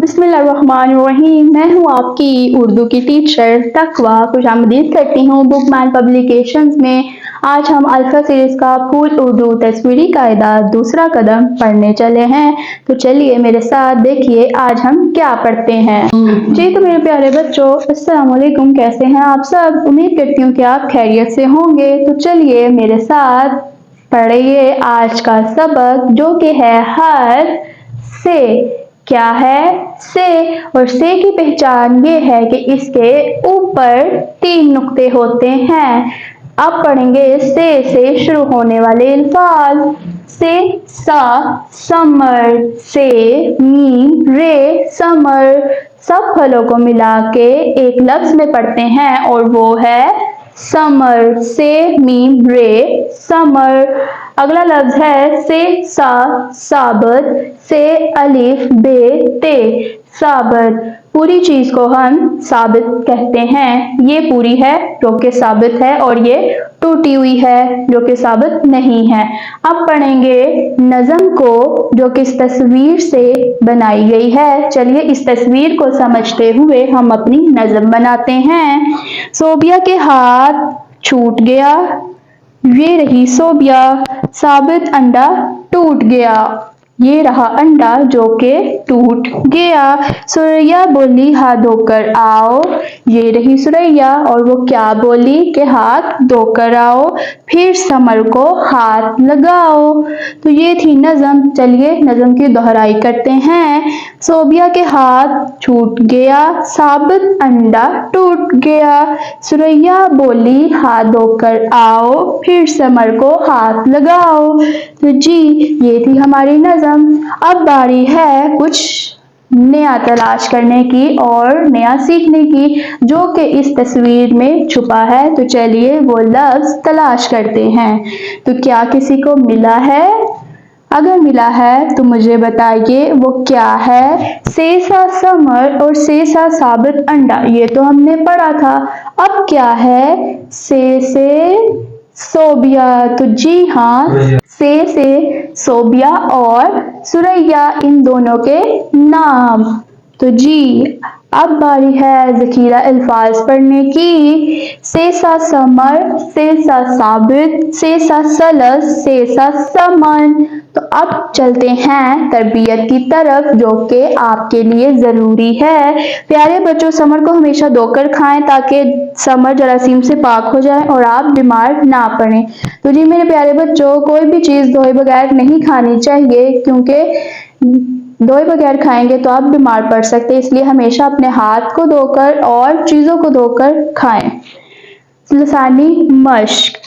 बिस्मिल्लाहिर्रहमानिर्रहीम। मैं हूँ आपकी उर्दू की टीचर तकवा। खुशामदीद करती हूँ बुकमैन पब्लिकेशंस में। आज हम अल्फा सीरीज का फुल उर्दू तस्वीरी कायदा दूसरा कदम पढ़ने चले हैं। तो चलिए मेरे साथ देखिए आज हम क्या पढ़ते हैं। जी तो मेरे प्यारे बच्चों, अस्सलाम वालेकुम। कैसे हैं आप सब? उम्मीद करती हूँ कि आप खैरियत से होंगे। तो चलिए मेरे साथ पढ़िए आज का सबक, जो कि है हर्फ से। क्या है? से। और से की पहचान ये है कि इसके ऊपर 3 नुक्ते होते हैं। अब पढ़ेंगे से शुरू होने वाले अल्फाज। से सा समर, से मीम रे समर। सब फलों को मिला के एक लफ्ज में पढ़ते हैं और वो है समर। से मीम रे समर। अगला लफ्ज है से सा साबत, से अलिफ बे ते साबत। पूरी चीज को हम साबित कहते हैं। ये पूरी है जो कि साबित है और ये टूटी हुई है जो कि साबित नहीं है। अब पढ़ेंगे नज़म को, जो कि इस तस्वीर से बनाई गई है। चलिए इस तस्वीर को समझते हुए हम अपनी नज़म बनाते हैं। सोबिया के हाथ छूट गया, ये रही सोबिया। साबित अंडा टूट गया, ये रहा अंडा जो के टूट गया। सुरैया बोली हाथ धोकर आओ, ये रही सुरैया और वो क्या बोली कि हाथ धोकर आओ। फिर समर को हाथ लगाओ। तो ये थी नज़म। चलिए नज़म की दोहराई करते हैं। सोबिया के हाथ छूट गया, साबित अंडा टूट गया। सुरैया बोली हाथ धोकर आओ, फिर समर को हाथ लगाओ। तो जी ये थी हमारी नज़म। अब बारी है कुछ नया तलाश करने की और नया सीखने की, जो कि इस तस्वीर में छुपा है। तो चलिए वो लफ्ज तलाश करते हैं। तो क्या किसी को मिला है? अगर मिला है तो मुझे बताइए वो क्या है। से सा समर और से सा साबित अंडा, ये तो हमने पढ़ा था। अब क्या है? से सोबिया। तो जी हाँ, से सोबिया और सुरैया, इन दोनों के नाम। तो जी अब बारी है ज़खीरा अल्फाज पढ़ने की। से सा समर, से सा साबित, से सा सलस, से सा समन। तो अब चलते हैं तरबियत की तरफ, जो कि आपके लिए ज़रूरी है। प्यारे बच्चों, समर को हमेशा धोकर खाएं ताकि समर जरासीम से पाक हो जाए और आप बीमार ना पड़ें। तो जी मेरे प्यारे बच्चों, कोई भी चीज़ धोए बगैर नहीं खानी चाहिए, क्योंकि धोए बगैर खाएंगे तो आप बीमार पड़ सकते हैं। इसलिए हमेशा अपने हाथ को धोकर और चीज़ों को धोकर खाएं। लसानी मश्क।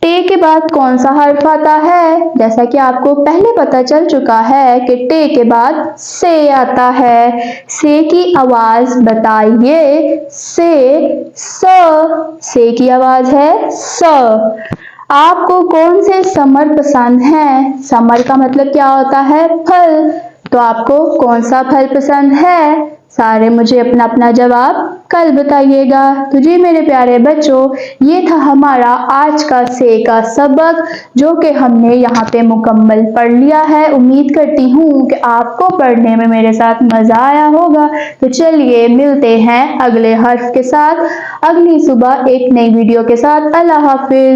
टे के बाद कौन सा हर्फ आता है? जैसा कि आपको पहले पता चल चुका है कि टे के बाद से आता है। से की आवाज बताइए। से की आवाज है स। आपको कौन से समर पसंद हैं? समर का मतलब क्या होता है? फल। तो आपको कौन सा फल पसंद है? सारे मुझे अपना अपना जवाब कल बताइएगा। तो जी मेरे प्यारे बच्चों, ये था हमारा आज का से का सबक, जो कि हमने यहाँ पे मुकम्मल पढ़ लिया है। उम्मीद करती हूँ कि आपको पढ़ने में मेरे साथ मज़ा आया होगा। तो चलिए मिलते हैं अगले हर्फ के साथ अगली सुबह एक नई वीडियो के साथ। अल्लाह हाफिज।